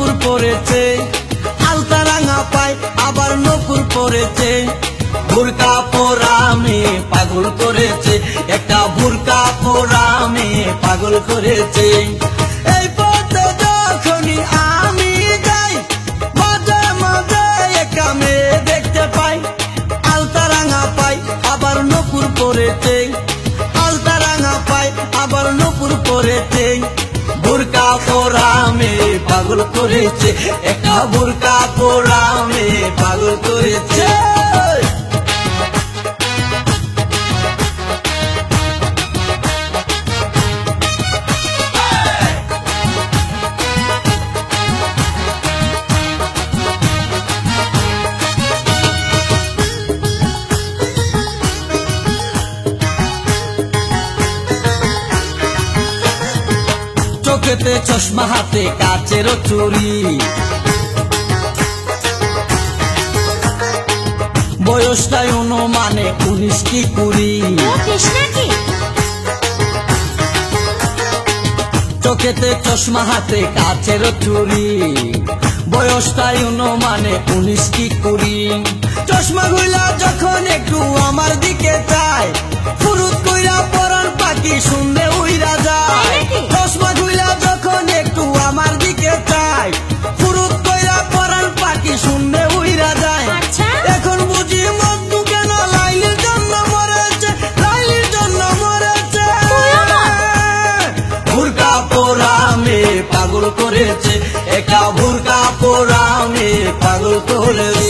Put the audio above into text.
নপুর পরেছে, আলতা রাঙা পায় আবার নপুর পরেছে। বুরকা পরা মেয়ে পাগল করেছে, একটা বুরকা পরা মেয়ে পাগল করেছে। এই পথে যখনই আমি যাই, মাঝে মাঝে একটা মেয়ে দেখতে পাই, আলতা রাঙা পাই আবার নপুর পরেছে, আলতা রাঙা পাই আবার নপুর পরেছে। বুরকা পরা মেয়ে পাগল করেছে, একটা বুরকা পরা মেয়ে পাগল করেছে। চোখেতে চশমা, হাতে কাচের চুরি, বয়সটাই অনুমানে 19 কি 20। চোখেতে চশমা, হাতে কাচের চুরি, বয়সটাই অনুমানে 19 কি 20। চশমা গুলা যখন একটু আমার দিকে চায়, ফুরুত কইরা পরান পাখি শুনলে উইরা যায়। চশমা গুলা যখন একটু আমার দিকে চায়, ফুরুত কইরা পরান পাখি শুনলে উইরা যায়। এখন বুঝি মধু কেন লাইলির জন্য মরেছে, লাইলির জন্য মরেছে। বুরকা পরা মেয়ে পাগল করেছে, একটা বুরকা পরা মেয়ে পাগল করেছে।